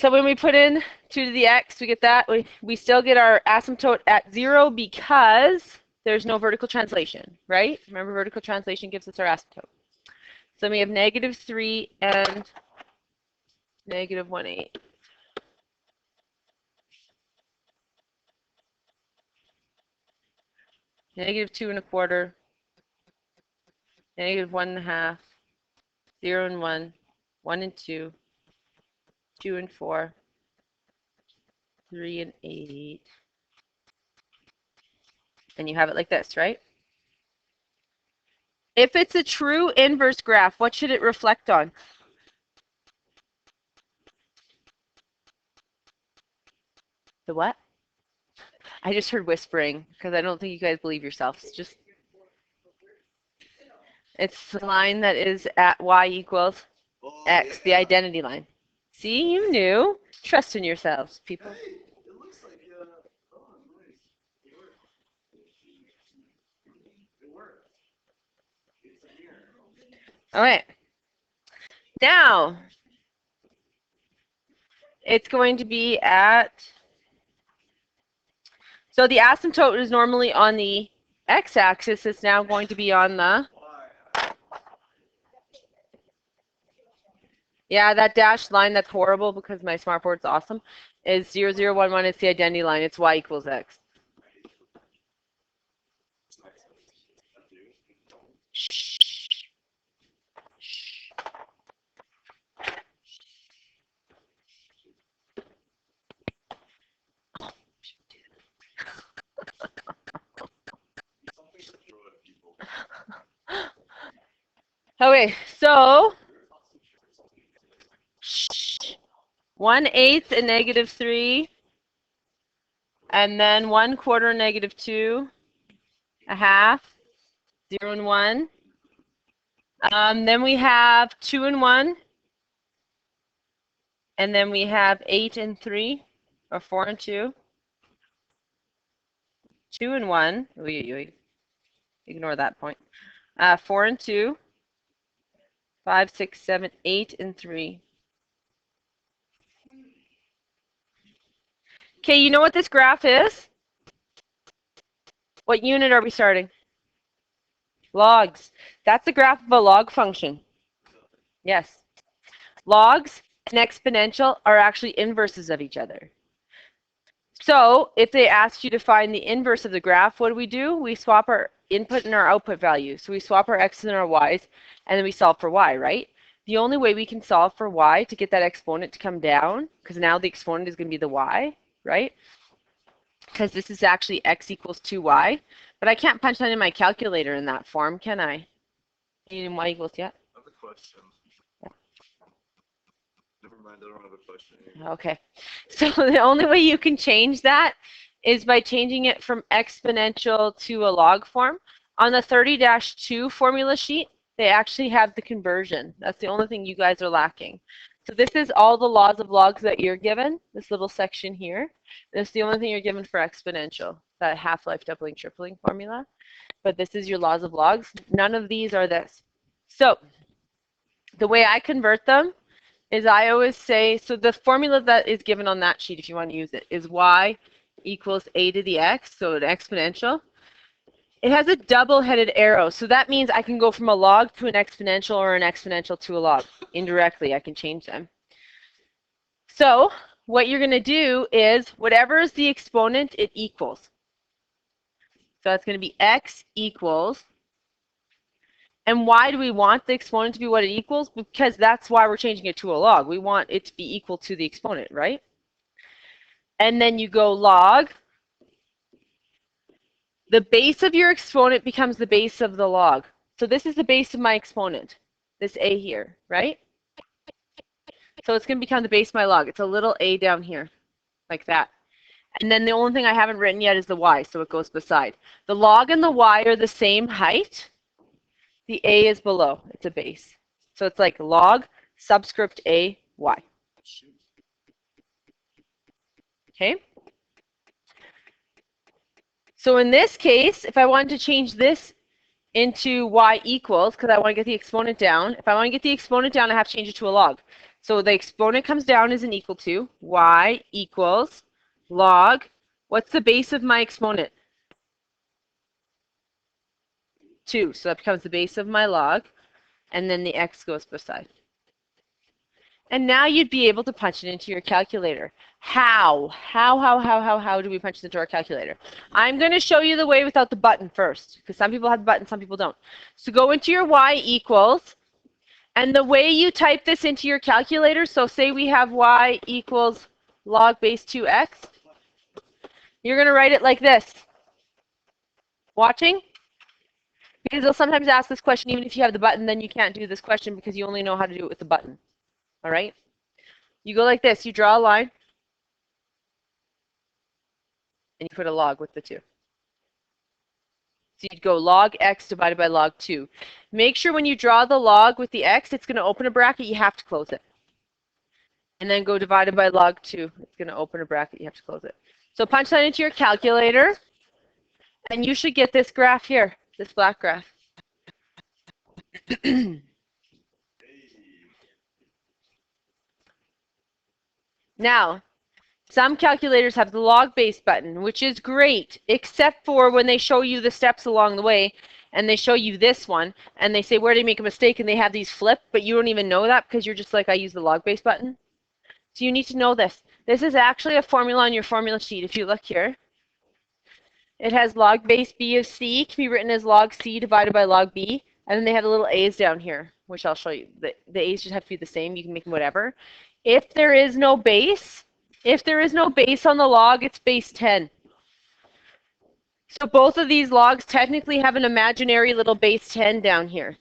So when we put in 2 to the x, we get that. We still get our asymptote at 0 because there's no vertical translation, right? Remember, vertical translation gives us our asymptote. So we have -3 and -1/8. -2 1/4, -1 1/2, 0 and 1, 1 and 2, 2 and 4, 3 and 8. And you have it like this, right? If it's a true inverse graph, what should it reflect on? The what? I just heard whispering because I don't think you guys believe yourselves. It's the line that is at y equals x, the identity line. See, you knew. Trust in yourselves, people. Hey, it looks like nice. It worked. It's here. All right. Now, it's going to be at, so the asymptote is normally on the x-axis. It's now going to be on the, yeah, that dashed line that's horrible because my smartboard's awesome, is 0 0 1 1. It's the identity line. It's y equals x. Okay, so 1/8 and -3, and then 1/4 -2, 1/2, 0 and 1. Then we have 2 and 1, and then we have 8 and 3, or 4 and 2, 2 and 1. Ignore that point. 4 and 2, 5, 6, 7, 8 and 3. Okay, you know what this graph is? What unit are we starting? Logs. That's the graph of a log function. Yes. Logs and exponential are actually inverses of each other. So if they asked you to find the inverse of the graph, what do? We swap our input and our output values. So we swap our x's and our y's, and then we solve for y, right? The only way we can solve for y to get that exponent to come down, because now the exponent is going to be the y, right? Because this is actually x equals 2y. But I can't punch that in my calculator in that form, can I? In y equals, yeah? I have a question. Never mind, I don't have a question. Okay. So the only way you can change that is by changing it from exponential to a log form. On the 30-2 formula sheet, they actually have the conversion. That's the only thing you guys are lacking. So this is all the laws of logs that you're given, this little section here. This is the only thing you're given for exponential, that half-life doubling, tripling formula. But this is your laws of logs. None of these are this. So the way I convert them is I always say, so the formula that is given on that sheet, if you want to use it, is y equals a to the x, so an exponential. It has a double-headed arrow, so that means I can go from a log to an exponential or an exponential to a log. Indirectly, I can change them. So what you're going to do is whatever is the exponent, it equals. So that's going to be x equals. And why do we want the exponent to be what it equals? Because that's why we're changing it to a log. We want it to be equal to the exponent, right? And then you go log. The base of your exponent becomes the base of the log. So this is the base of my exponent, this a here, right? So it's going to become the base of my log. It's a little a down here, like that. And then the only thing I haven't written yet is the y, so it goes beside. The log and the y are the same height. The a is below. It's a base. So it's like log subscript a y. Okay? So in this case, if I wanted to change this into y equals, because I want to get the exponent down. If I want to get the exponent down, I have to change it to a log. So the exponent comes down as an equal to y equals log. What's the base of my exponent? 2. So that becomes the base of my log. And then the x goes beside. And now you'd be able to punch it into your calculator. How do we punch it into our calculator? I'm going to show you the way without the button first, because some people have the button, some people don't. So go into your y equals, and the way you type this into your calculator, so say we have y equals log base 2x, you're going to write it like this. Watching? Because they'll sometimes ask this question, even if you have the button, then you can't do this question because you only know how to do it with the button. All right? You go like this. You draw a line, and you put a log with the 2. So you'd go log x divided by log 2. Make sure when you draw the log with the x, it's going to open a bracket. You have to close it. And then go divided by log 2. It's going to open a bracket. You have to close it. So punch that into your calculator, and you should get this graph here, this black graph. Now, some calculators have the log base button, which is great, except for when they show you the steps along the way, and they show you this one, and they say, where did you make a mistake? And they have these flipped, but you don't even know that because you're just like, I use the log base button. So you need to know this. This is actually a formula on your formula sheet. If you look here, it has log base b of c, can be written as log c divided by log b, and then they have the little a's down here, which I'll show you. The a's just have to be the same. You can make them whatever. If there is no base on the log, it's base 10. So both of these logs technically have an imaginary little base 10 down here.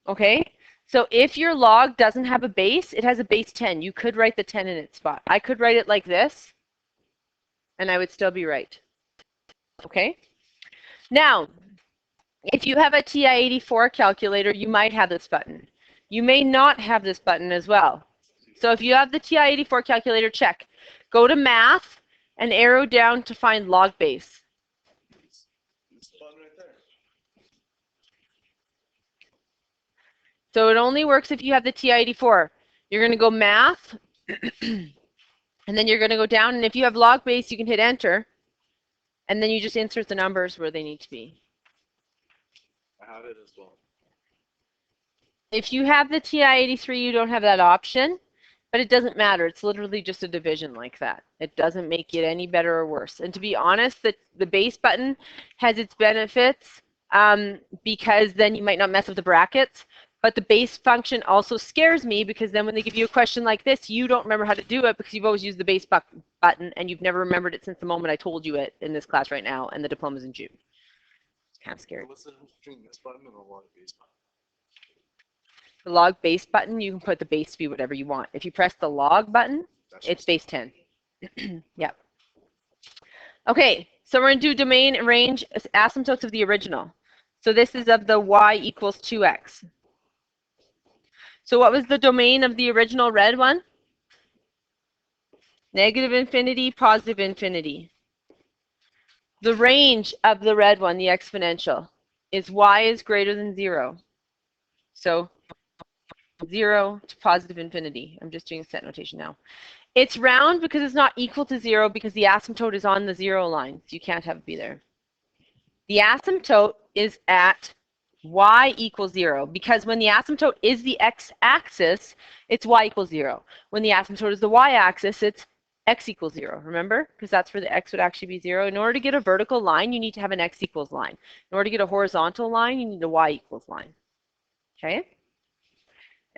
Okay? So if your log doesn't have a base, it has a base 10. You could write the 10 in its spot. I could write it like this, and I would still be right. Okay? Now, if you have a TI-84 calculator, you might have this button. You may not have this button as well. So if you have the TI-84 calculator, check. Go to Math and arrow down to find log base. This button right there. So it only works if you have the TI-84. You're going to go Math, and then you're going to go down, and if you have log base, you can hit Enter, and then you just insert the numbers where they need to be. I have it as well. If you have the TI-83, you don't have that option. But it doesn't matter. It's literally just a division like that. It doesn't make it any better or worse. And to be honest, the base button has its benefits because then you might not mess with the brackets. But the base function also scares me because then when they give you a question like this, you don't remember how to do it because you've always used the base button and you've never remembered it since the moment I told you it in this class right now, and the diploma's in June. It's kind of scary. What's the difference between this button and the log base button? The log base button, you can put the base to be whatever you want. If you press the log button, it's base 10. Yep. Okay, so we're going to do domain and range asymptotes of the original. So this is of the y equals 2x. So what was the domain of the original red one? Negative infinity, positive infinity. The range of the red one, the exponential, is y is greater than 0. So 0 to positive infinity. I'm just doing set notation now. It's round because it's not equal to 0 because the asymptote is on the 0 line. So you can't have it be there. The asymptote is at y equals 0 because when the asymptote is the x-axis, it's y equals 0. When the asymptote is the y-axis, it's x equals 0. Remember? Because that's where the x would actually be 0. In order to get a vertical line, you need to have an x equals line. In order to get a horizontal line, you need a y equals line. Okay?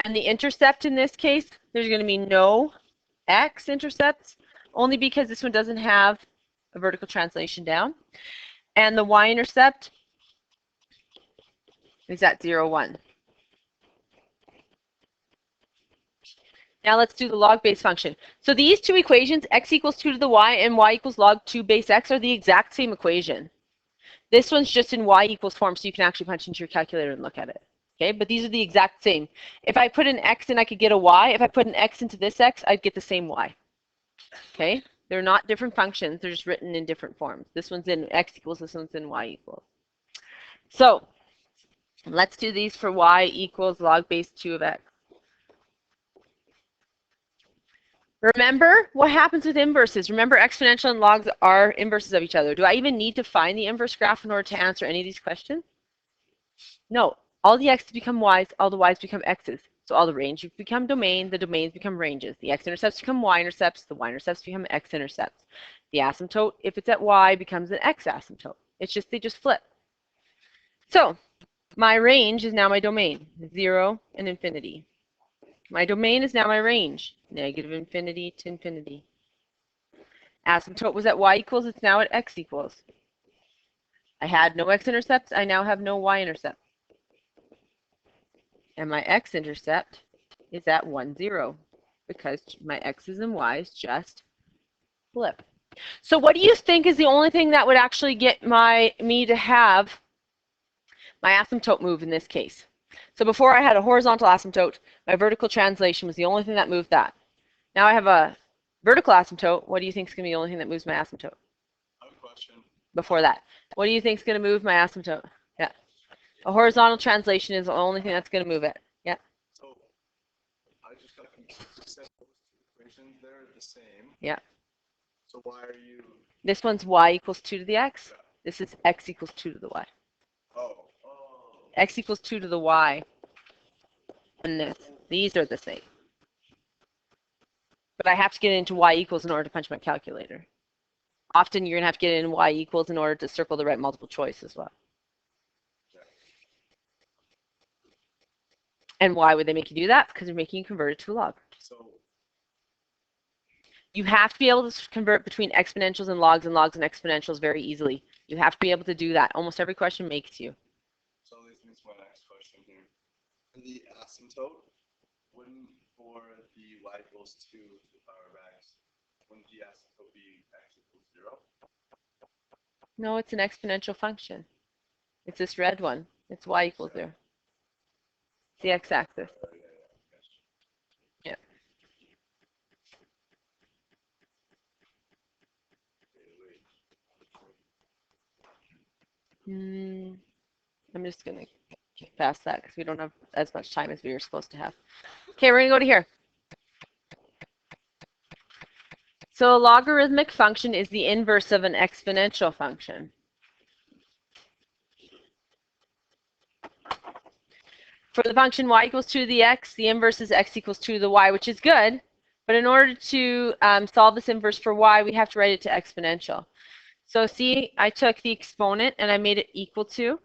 And the intercept in this case, there's going to be no x-intercepts, only because this one doesn't have a vertical translation down. And the y-intercept is at 0, 1. Now let's do the log base function. So these two equations, x equals 2 to the y and y equals log 2 base x, are the exact same equation. This one's just in y equals form, so you can actually punch into your calculator and look at it. Okay, but these are the exact same. If I put an x in, I could get a y. If I put an x into this x, I'd get the same y. Okay, they're not different functions. They're just written in different forms. This one's in x equals, this one's in y equals. So Let's do these for y equals log base 2 of x. Remember what happens with inverses. Remember, exponential and logs are inverses of each other. Do I even need to find the inverse graph in order to answer any of these questions? No. All the x's become y's, all the y's become x's. So all the ranges become domain, the domains become ranges. The x-intercepts become y-intercepts, the y-intercepts become x-intercepts. The asymptote, if it's at y, becomes an x-asymptote. It's just, they just flip. So my range is now my domain, 0 and infinity. My domain is now my range, negative infinity to infinity. Asymptote was at y equals, it's now at x equals. I had no x-intercepts, I now have no y-intercept. And my x-intercept is at 1, 0, because my x's and y's just flip. So what do you think is the only thing that would actually get me to have my asymptote move in this case? So before I had a horizontal asymptote, my vertical translation was the only thing that moved that. Now I have a vertical asymptote. What do you think is going to be the only thing that moves my asymptote? I have a question. Before that, what do you think is going to move my asymptote? Yeah. A horizontal translation is the only thing that's going to move it. Yeah. So I just got confused. You said those two equations, they're the same. Yeah. So why are you? This one's y equals 2 to the x. Yeah. This is x equals 2 to the y. Oh. X equals 2 to the y. And this. These are the same. But I have to get into y equals in order to punch my calculator. Often you're going to have to get in y equals in order to circle the right multiple choice as well. And why would they make you do that? Because they're making you convert it to a log. So you have to be able to convert between exponentials and logs and exponentials very easily. You have to be able to do that. Almost every question makes you. So leads me to my next question here. The asymptote, wouldn't for the y equals 2 to the power of x, wouldn't the asymptote be x equals 0? No, it's an exponential function. It's this red one. It's y equals 0. It's the x-axis. Yeah. I'm just going to get past that because we don't have as much time as we were supposed to have. Okay, we're going to go to here. So a logarithmic function is the inverse of an exponential function. For the function y equals 2 to the x, the inverse is x equals 2 to the y, which is good. But in order to solve this inverse for y, we have to write it to exponential. So see, I took the exponent and I made it equal to.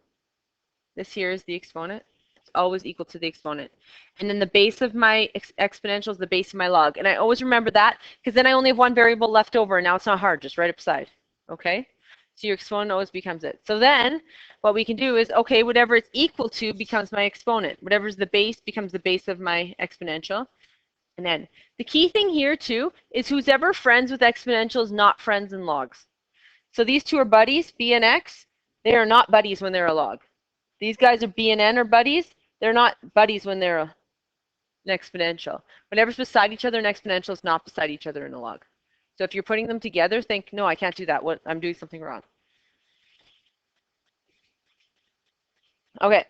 This here is the exponent. It's always equal to the exponent. And then the base of my exponential is the base of my log. And I always remember that because then I only have one variable left over. And now it's not hard, just right upside. Okay? So your exponent always becomes it. So then what we can do is, okay, whatever it's equal to becomes my exponent. Whatever's the base becomes the base of my exponential. And then the key thing here too is who's ever friends with exponentials, not friends in logs. So these two are buddies, b and x. They are not buddies when they're a log. These guys are b and n are buddies. They're not buddies when they're an exponential. Whatever's beside each other in exponential is not beside each other in a log. So if you're putting them together, think, no, I can't do that. What, I'm doing something wrong. Okay.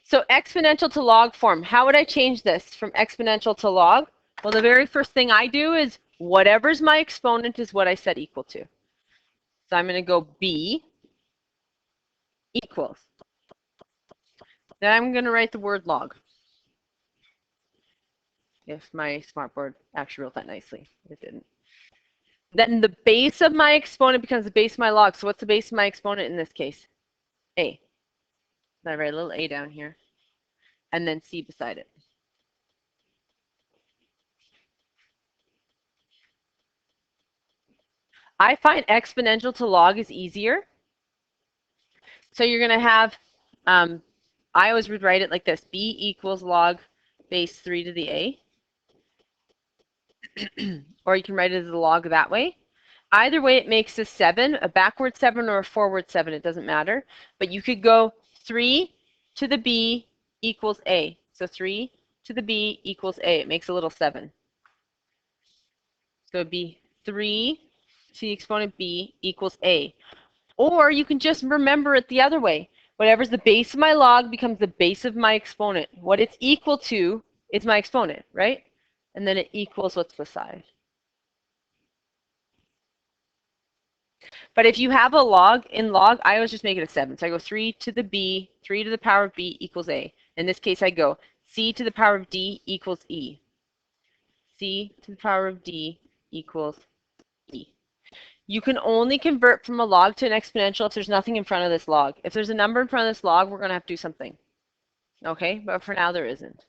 So exponential to log form. How would I change this from exponential to log? Well, the very first thing I do is whatever's my exponent is what I set equal to. So I'm going to go b equals. Then I'm going to write the word log. If my smartboard actually wrote that nicely. It didn't. Then the base of my exponent becomes the base of my log. So what's the base of my exponent in this case? A. So I write a little a down here. And then c beside it. I find exponential to log is easier. So you're going to have, I always would write it like this. B equals log base 3 to the a. Or you can write it as a log that way. Either way, it makes a 7, a backward 7 or a forward 7. It doesn't matter. But you could go 3 to the b equals a. So 3 to the b equals a. It makes a little 7. So it would be 3 to the exponent b equals a. Or you can just remember it the other way. Whatever's the base of my log becomes the base of my exponent. What it's equal to is my exponent, right? And then it equals what's beside. But if you have a log, in log, I always just make it a 7. So I go 3 to the b, 3 to the power of b equals a. In this case, I go c to the power of d equals e. C to the power of d equals e. You can only convert from a log to an exponential if there's nothing in front of this log. If there's a number in front of this log, we're going to have to do something. Okay, but for now there isn't.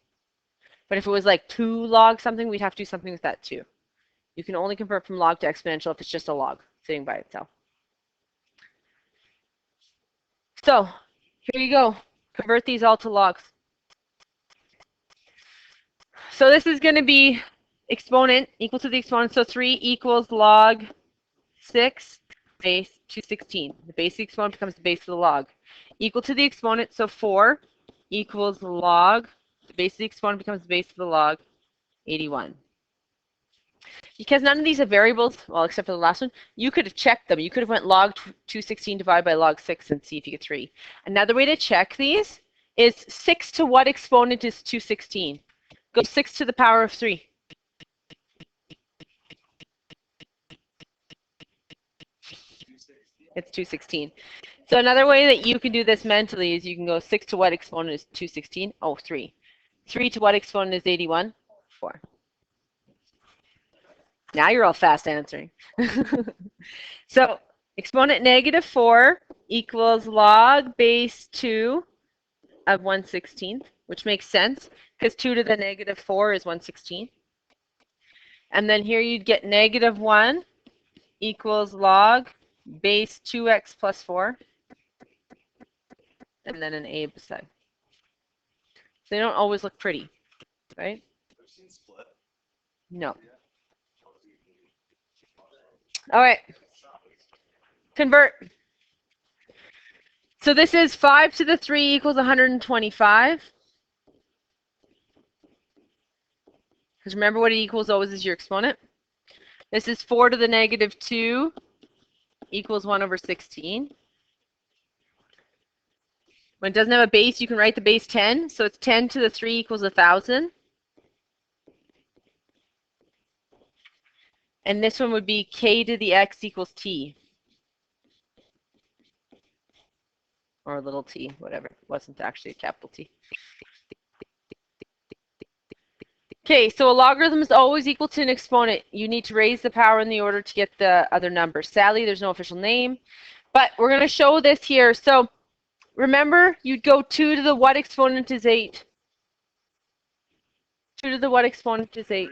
But if it was like 2 log something, we'd have to do something with that too. You can only convert from log to exponential if it's just a log sitting by itself. So here you go. Convert these all to logs. So this is going to be exponent equal to the exponent. So 3 equals log 6 base 216. The base of the exponent becomes the base of the log. Equal to the exponent, so 4 equals log. The base of the exponent becomes the base of the log, 81. Because none of these are variables, well, except for the last one, you could have checked them. You could have went log 216 divided by log 6 and see if you get 3. Another way to check these is 6 to what exponent is 216? Go 6 to the power of 3. It's 216. So another way that you can do this mentally is you can go 6 to what exponent is 216? Oh, 3. 3 to what exponent is 81? 4. Now you're all fast answering. So exponent negative 4 equals log base 2 of 1/16, which makes sense because 2 to the negative 4 is 1/16. And then here you'd get negative 1 equals log base 2x plus 4. And then an a beside. They don't always look pretty, right? I've seen split. No. All right. Convert. So this is 5 to the 3 equals 125. Because remember what it equals always is your exponent. This is 4 to the negative 2 equals 1 over 16. When it doesn't have a base, you can write the base 10. So it's 10 to the 3 equals 1,000. And this one would be k to the x equals t. Or a little t, whatever. It wasn't actually a capital T. Okay, so a logarithm is always equal to an exponent. You need to raise the power in the order to get the other number. Sadly, there's no official name. But we're going to show this here. So remember, you'd go 2 to the what exponent is 8? 2 to the what exponent is 8?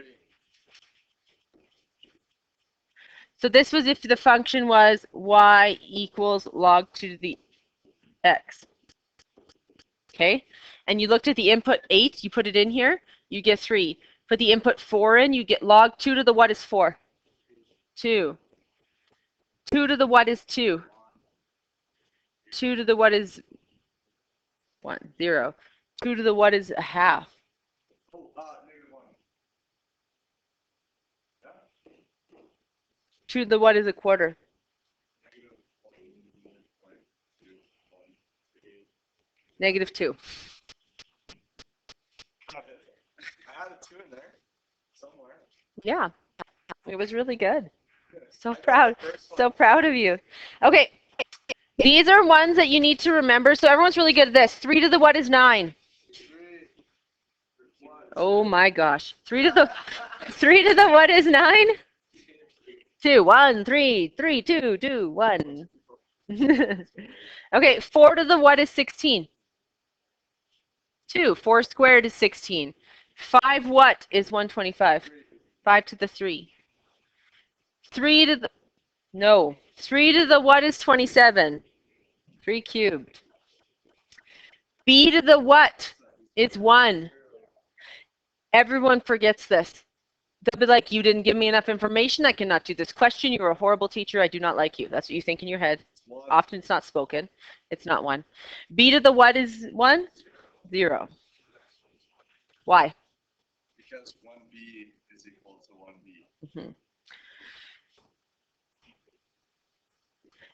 So this was if the function was y equals log 2 to the x. Okay, and you looked at the input 8, you put it in here, you get 3. Put the input 4 in, you get log 2 to the what is 4? 2. 2 to the what is 2? 2 to the what is 1? 0. 2 to the what is a half? Oh, negative 1. Yeah. 2 to the what is a quarter? Negative 1.2, 1, Negative 2. I had a 2 in there somewhere. Yeah, it was really good. So proud. So proud of you. Okay, these are ones that you need to remember. So everyone's really good at this. 3 to the what is 9? 3. Oh my gosh. 3 to the what is 9? 2, 1, 3, 3, 2, 2, 1. Okay, 4 to the what is 16? 2. 4 squared is 16. 5 what is 125? 5 to the 3. 3 to the, no. 3 to the what is 27? 3 cubed. B to the what is 1? Everyone forgets this. They'll be like, you didn't give me enough information. I cannot do this question. You're a horrible teacher. I do not like you. That's what you think in your head. Often it's not spoken. It's not 1. B to the what is 1? 0. Why? Because 1b is equal to 1b.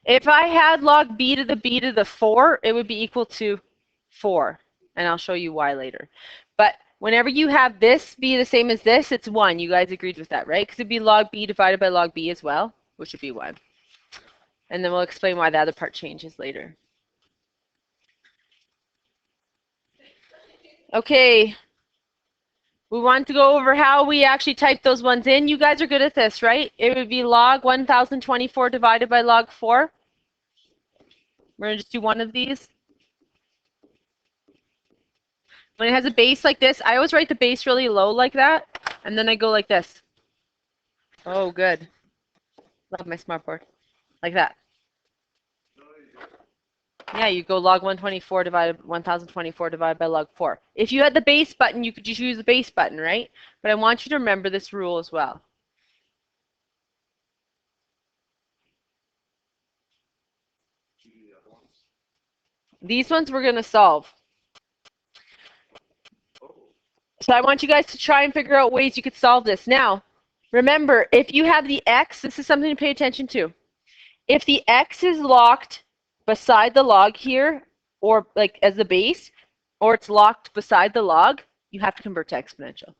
If I had log b to the 4, it would be equal to 4. And I'll show you why later. But whenever you have this be the same as this, it's 1. You guys agreed with that, right? Because it'd be log b divided by log b as well, which would be 1. And then we'll explain why the other part changes later. Okay. We want to go over how we actually type those ones in. You guys are good at this, right? It would be log 1024 divided by log 4. We're going to just do one of these. When it has a base like this, I always write the base really low like that, and then I go like this. Oh, good. Love my smartboard. Like that. Yeah, you go log 1024 divided by log 4. If you had the base button, you could just use the base button, right? But I want you to remember this rule as well. These ones we're going to solve. So I want you guys to try and figure out ways you could solve this. Now, remember, if you have the x, this is something to pay attention to. If the x is locked beside the log here, or like as the base, or it's locked beside the log, you have to convert to exponential.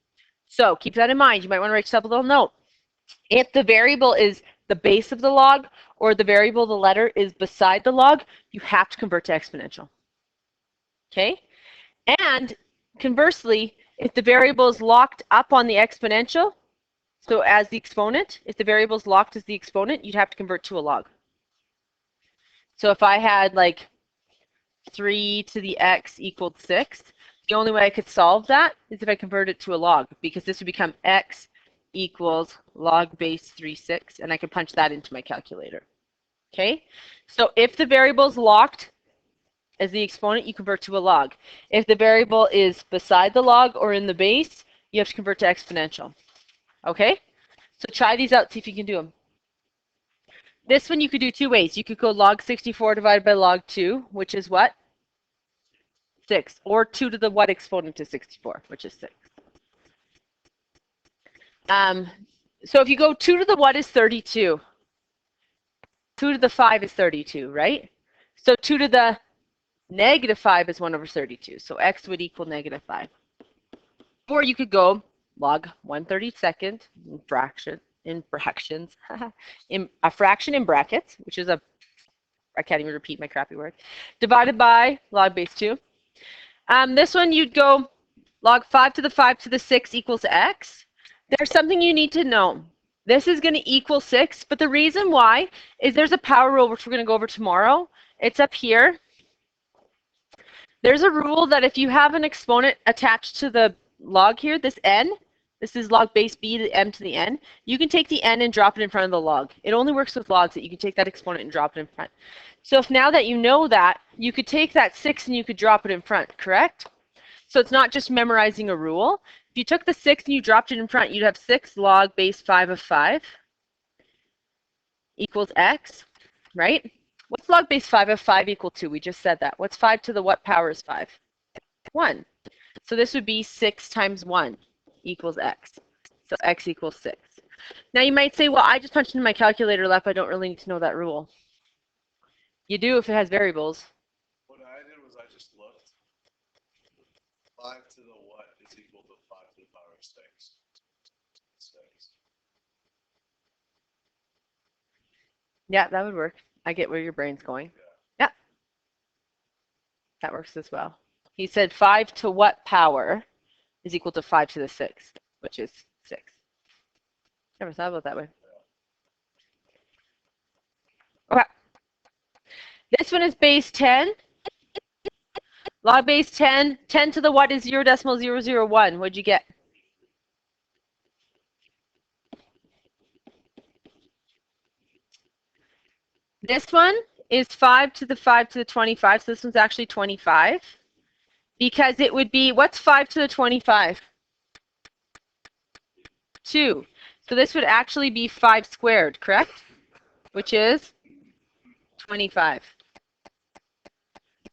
So keep that in mind. You might want to write yourself a little note. If the variable is the base of the log, or the variable, the letter, is beside the log, you have to convert to exponential. Okay? And conversely, if the variable is locked up on the exponential, so as the exponent, if the variable is locked as the exponent, you'd have to convert to a log. So if I had like 3 to the x equaled 6, the only way I could solve that is if I convert it to a log, because this would become x equals log base 3/6, and I could punch that into my calculator. Okay? So if the variable is locked as the exponent, you convert to a log. If the variable is beside the log or in the base, you have to convert to exponential. Okay? So try these out, see if you can do them. This one you could do two ways. You could go log 64 divided by log 2, which is what? 6. Or 2 to the what exponent is 64, which is 6. So if you go 2 to the what is 32. 2 to the 5 is 32, right? So 2 to the negative 5 is 1 over 32. So x would equal negative 5. Or you could go log 1/32 in fractions, in a fraction in brackets, which is a, I can't even repeat my crappy word, divided by log base 2. This one you'd go log 5 to the 5 to the 6 equals x. There's something you need to know. This is going to equal 6, but the reason why is there's a power rule, which we're going to go over tomorrow. It's up here. There's a rule that if you have an exponent attached to the log here, this n, this is log base b, the m to the n, you can take the n and drop it in front of the log. It only works with logs that you can take that exponent and drop it in front. So if now that you know that, you could take that 6 and you could drop it in front, correct? So it's not just memorizing a rule. If you took the 6 and you dropped it in front, you'd have 6 log base 5 of 5 equals x, right? What's log base 5 of 5 equal to? We just said that. What's 5 to the what power is 5? 1. So this would be 6 times 1 equals x. So x equals 6. Now you might say, well, I just punched in my calculator, Lepp. I don't really need to know that rule. You do if it has variables. What I did was I just looked. 5 to the what is equal to 5 to the power of 6. 6. Yeah, that would work. I get where your brain's going. Yeah. That works as well. He said 5 to what power is equal to 5 to the 6, which is 6. Never thought about it that way. Okay. This one is base 10. Log base 10. 10 to the what is 0.001. What'd you get? This one is 5 to the 5 to the 25. So this one's actually 25. Because it would be, what's 5 to the 25? 2. So this would actually be 5 squared, correct? Which is 25.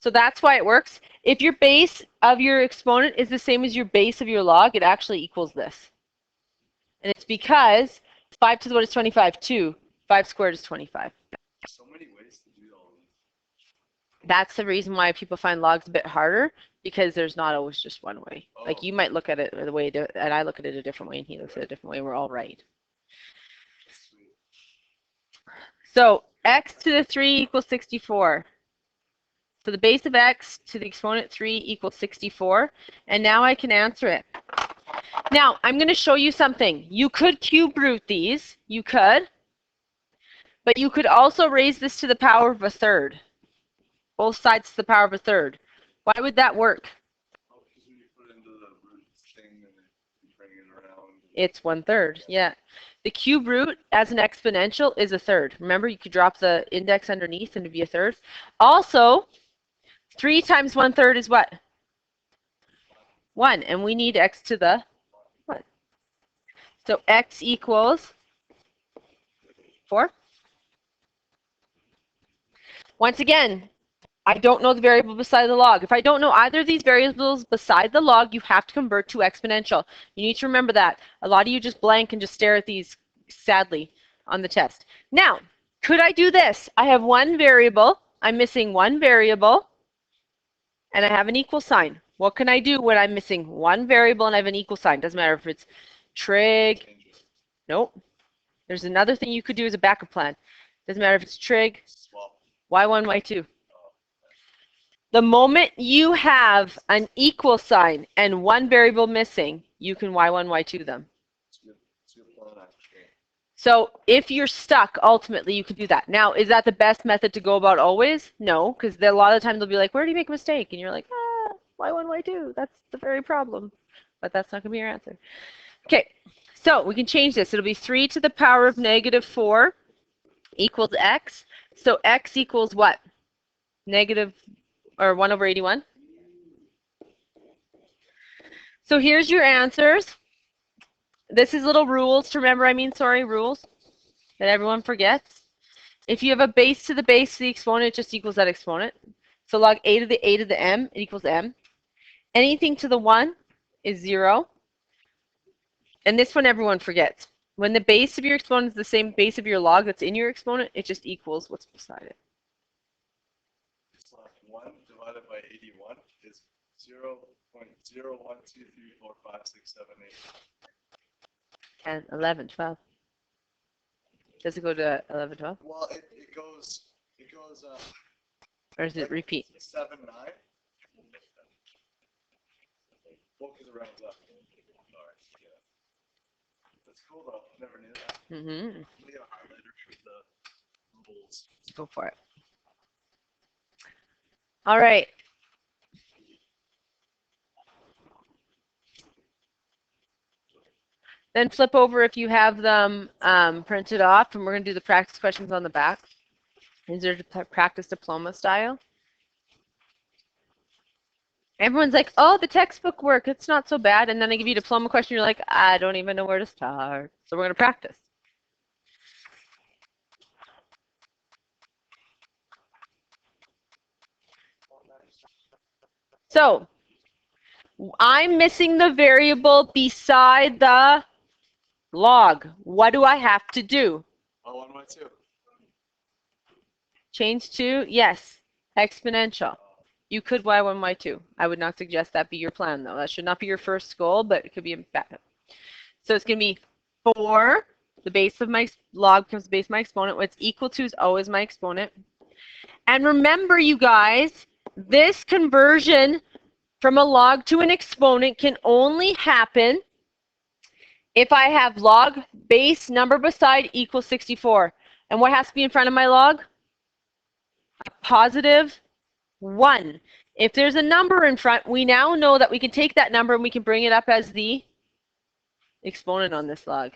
So that's why it works. If your base of your exponent is the same as your base of your log, it actually equals this. And it's because 5 to the what is 25? 2. 5 squared is 25. So many ways to That's the reason why people find logs a bit harder, because there's not always just one way. Oh. Like you might look at it the way, and I look at it a different way, and he looks at it a different way, and we're all right. Sweet. So x to the 3 equals 64. So the base of x to the exponent 3 equals 64. And now I can answer it. Now, I'm going to show you something. You could cube root these. You could. But you could also raise this to the power of a third. Both sides to the power of a third. Why would that work? Oh, because when you put it into the root thing and then you bring it around. It's 1/3, yeah. The cube root as an exponential is a third. Remember, you could drop the index underneath and it'd be a third. Also, 3 times 1/3 is what? 1, and we need x to the 1. So x equals 4. Once again, I don't know the variable beside the log. If I don't know either of these variables beside the log, you have to convert to exponential. You need to remember that. A lot of you just blank and just stare at these sadly on the test. Now, could I do this? I have one variable. I'm missing one variable, and I have an equal sign. What can I do when I'm missing one variable and I have an equal sign? Doesn't matter if it's trig. Nope. There's another thing you could do as a backup plan. Doesn't matter if it's trig, Swap. y1, y2. The moment you have an equal sign and one variable missing, you can y1, y2 them. So if you're stuck, ultimately, you could do that. Now, is that the best method to go about always? No, because a lot of times they'll be like, where do you make a mistake? And you're like, y1, y2. That's the very problem. But that's not going to be your answer. Okay, so we can change this. It'll be 3 to the power of -4 equals x. So x equals what? Negative, or 1 over 81. So here's your answers. This is little rules to remember. Rules that everyone forgets. If you have a base to the base of the exponent, it just equals that exponent. So log a to the m, it equals m. Anything to the 1 is 0. And this one everyone forgets. When the base of your exponent is the same base of your log that's in your exponent, it just equals what's beside it. It's like 1 divided by 81 is 0.01234567 10, 11, 12. Does it go to 11, 12? Well, it goes, or does it repeat? 7, 9. Well, because it rounds up. Alright, yeah. That's cool though, never knew that. Mm-hmm. We got a highlighter for the rules. Go for it. All right. Then flip over if you have them printed off, and we're going to do the practice questions on the back. These are practice diploma style. Everyone's like, oh, the textbook work, it's not so bad. And then I give you a diploma question, you're like, I don't even know where to start. So we're going to practice. So I'm missing the variable beside the log. What do I have to do? Y1, y2. Change to, yes, exponential. You could y1, y2. I would not suggest that be your plan, though. That should not be your first goal, but it could be a backup. So it's going to be 4. The base of my log becomes the base of my exponent. What's equal to is always my exponent. And remember, you guys, this conversion from a log to an exponent can only happen if I have log base number beside equals 64. And what has to be in front of my log? A positive 1. If there's a number in front, we now know that we can take that number and we can bring it up as the exponent on this log.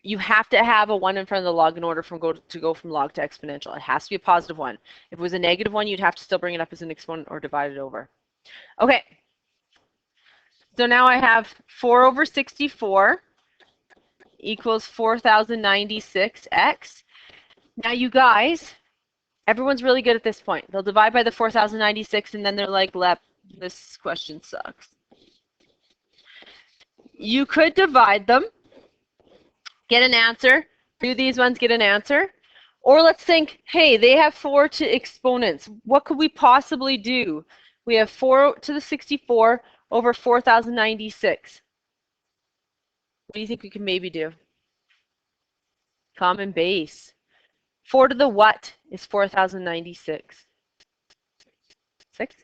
You have to have a 1 in front of the log in order to go from log to exponential. It has to be a positive 1. If it was a negative 1, you'd have to still bring it up as an exponent or divide it over. Okay. So now I have 4 over 64 equals 4096x. Now you guys, everyone's really good at this point. They'll divide by the 4096 and then they're like, Lepp, this question sucks. You could divide them, get an answer, do these ones, get an answer, Or let's think, hey, they have 4 to exponents. What could we possibly do? We have 4 to the 64 over 4,096. What do you think we can maybe do? Common base. 4 to the what is 4,096? 6.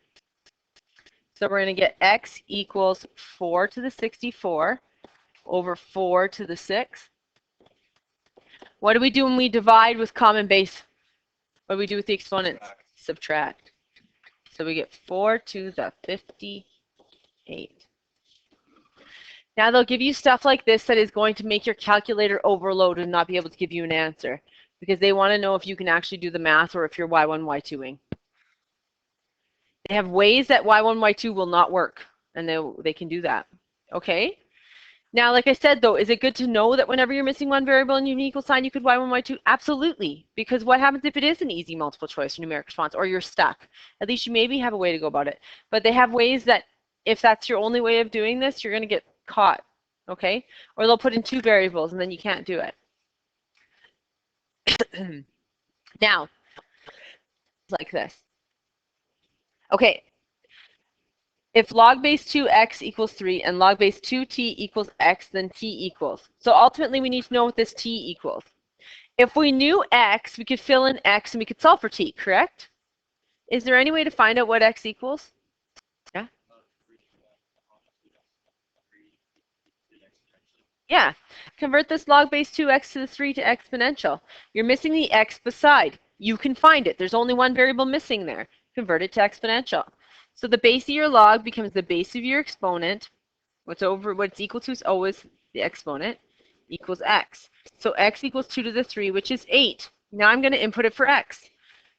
So we're going to get x equals 4 to the 64 over 4 to the 6. What do we do when we divide with common base? What do we do with the exponents? Subtract. So we get 4 to the 58. Now they'll give you stuff like this that is going to make your calculator overload and not be able to give you an answer because they want to know if you can actually do the math or if you're Y1, Y2ing. They have ways that Y1, Y2 will not work, and they can do that. Okay? Now, like I said, though, is it good to know that whenever you're missing one variable and you need an equal sign, you could Y1, Y2? Absolutely. Because what happens if it is an easy multiple choice or numeric response, or you're stuck? At least you maybe have a way to go about it. But they have ways that if that's your only way of doing this, you're going to get caught. Okay? Or they'll put in 2 variables, and then you can't do it. Now, like this. Okay. If log base 2x equals 3 and log base 2t equals x, then t equals. So ultimately, we need to know what this t equals. If we knew x, we could fill in x and we could solve for t, correct? Is there any way to find out what x equals? Yeah? Yeah. Convert this log base 2x to the 3 to exponential. You're missing the x beside. You can find it. There's only one variable missing there. Convert it to exponential. So the base of your log becomes the base of your exponent. What's equal to is always the exponent, equals x. So x equals 2 to the 3, which is 8. Now I'm going to input it for x.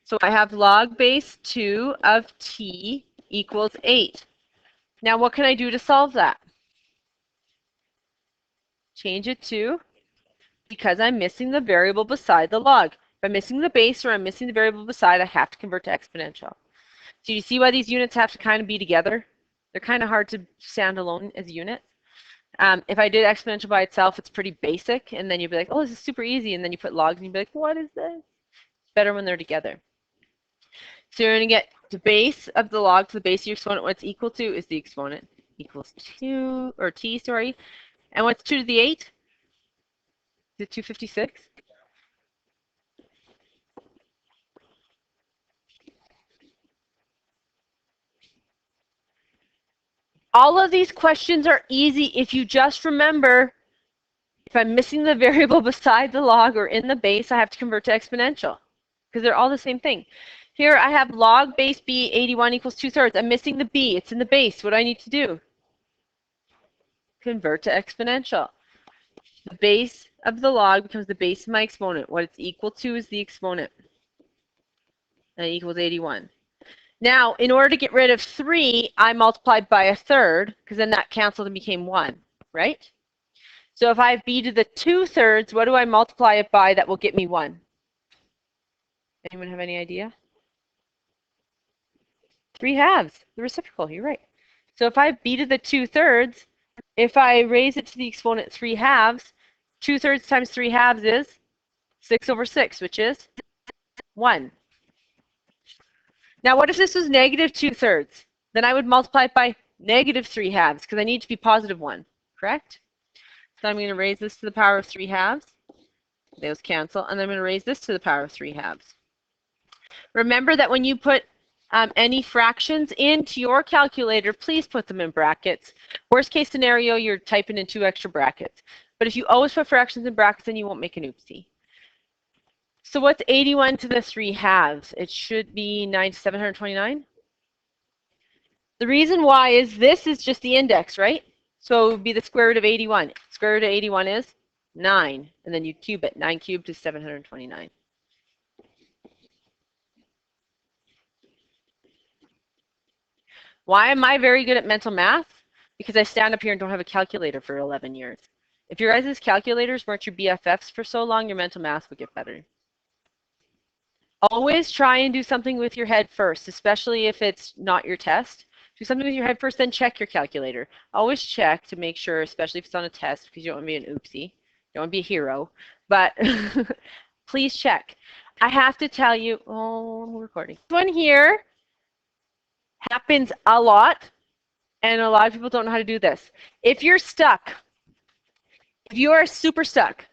So I have log base 2 of t equals 8. Now what can I do to solve that? Change it to, because I'm missing the variable beside the log. If I'm missing the base or I'm missing the variable beside, I have to convert to exponential. So you see why these units have to kind of be together? They're kind of hard to stand alone as units. If I did exponential by itself, it's pretty basic, and then you'd be like, oh, this is super easy, and then you put logs, and you'd be like, what is this? It's better when they're together. So you're going to get the base of the log to the base of your exponent. What it's equal to is the exponent equals 2, or t, sorry. And what's 2 to the 8? Is it 256? All of these questions are easy if you just remember, if I'm missing the variable beside the log or in the base, I have to convert to exponential because they're all the same thing. Here I have log base b 81 equals 2/3. I'm missing the b. It's in the base. What do I need to do? Convert to exponential. The base of the log becomes the base of my exponent. What it's equal to is the exponent. And it equals 81. Now, in order to get rid of 3, I multiplied by 1/3, because then that canceled and became 1, right? So if I have b to the 2/3, what do I multiply it by that will get me 1? Anyone have any idea? 3/2, the reciprocal, you're right. So if I have b to the 2/3, if I raise it to the exponent 3/2, 2/3 times 3/2 is 6/6, which is 1. Now, what if this was negative 2/3? Then I would multiply it by negative 3/2 because I need to be positive 1, correct? So I'm going to raise this to the power of 3/2. Those cancel. And then I'm going to raise this to the power of 3/2. Remember that when you put any fractions into your calculator, please put them in brackets. Worst case scenario, you're typing in 2 extra brackets. But if you always put fractions in brackets, then you won't make an oopsie. So what's 81 to the 3/2? It should be 9 to 729. The reason why is this is just the index, right? So it would be the square root of 81. Square root of 81 is 9. And then you cube it. 9 cubed is 729. Why am I very good at mental math? Because I stand up here and don't have a calculator for 11 years. If your guys' calculators weren't your BFFs for so long, your mental math would get better. Always try and do something with your head first, especially if it's not your test. Do something with your head first, then check your calculator. Always check to make sure, especially if it's on a test, because you don't want to be an oopsie. You don't want to be a hero. But please check. I have to tell you, oh, I'm recording. This one here happens a lot, and a lot of people don't know how to do this. If you're stuck, if you are super stuck,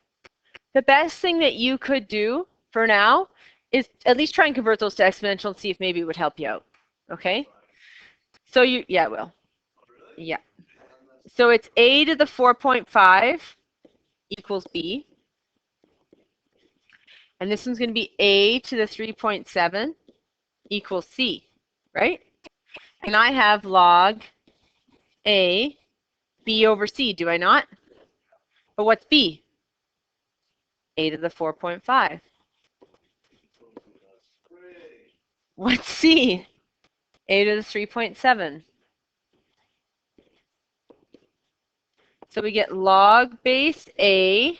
the best thing that you could do for now is at least try and convert those to exponential and see if maybe it would help you out. Okay? So yeah, it will. Yeah. So it's a to the 4.5 equals b. And this one's going to be a to the 3.7 equals c, right? And I have log a b over c, do I not? But what's b? A to the 4.5. What's c? A to the 3.7. So we get log base a,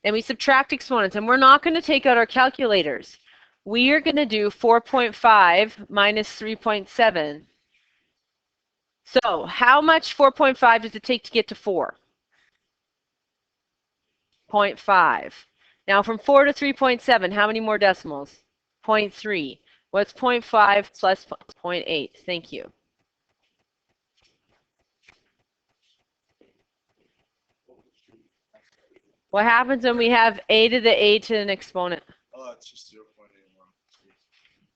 then we subtract exponents, and we're not going to take out our calculators. We are going to do 4.5 minus 3.7. So how much 4.5 does it take to get to 4? 0.5. Now from 4 to 3.7, how many more decimals? 0.3. What's 0.5 plus 0.8? Thank you. What happens when we have a to the a to an exponent? Oh, it's just 0.81.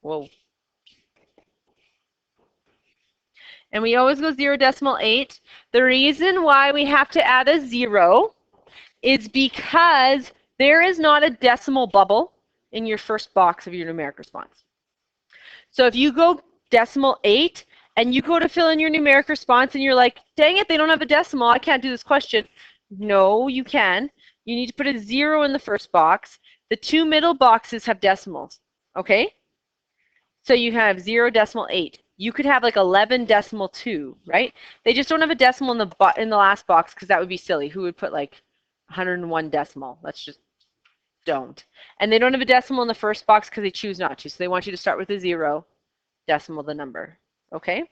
Whoa. And we always go 0.8. The reason why we have to add a 0 is because there is not a decimal bubble in your first box of your numeric response. So if you go decimal 8 and you go to fill in your numeric response and you're like, dang it, they don't have a decimal, I can't do this question. No, you can. You need to put a 0 in the first box. The two middle boxes have decimals, okay? So you have 0.8. You could have like 11.2, right? They just don't have a decimal in the last box because that would be silly. Who would put like 101 decimal? Let's just don't. And they don't have a decimal in the first box because they choose not to. So they want you to start with a 0, decimal the number. Okay?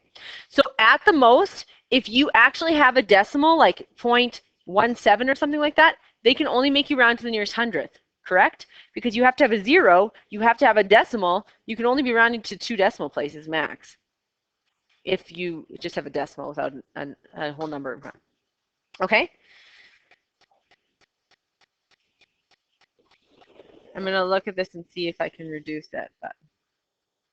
So at the most, if you actually have a decimal like 0.17 or something like that, they can only make you round to the nearest hundredth, correct? Because you have to have a 0, you have to have a decimal, you can only be rounding to 2 decimal places max if you just have a decimal without a whole number in front. Okay? I'm going to look at this and see if I can reduce it. But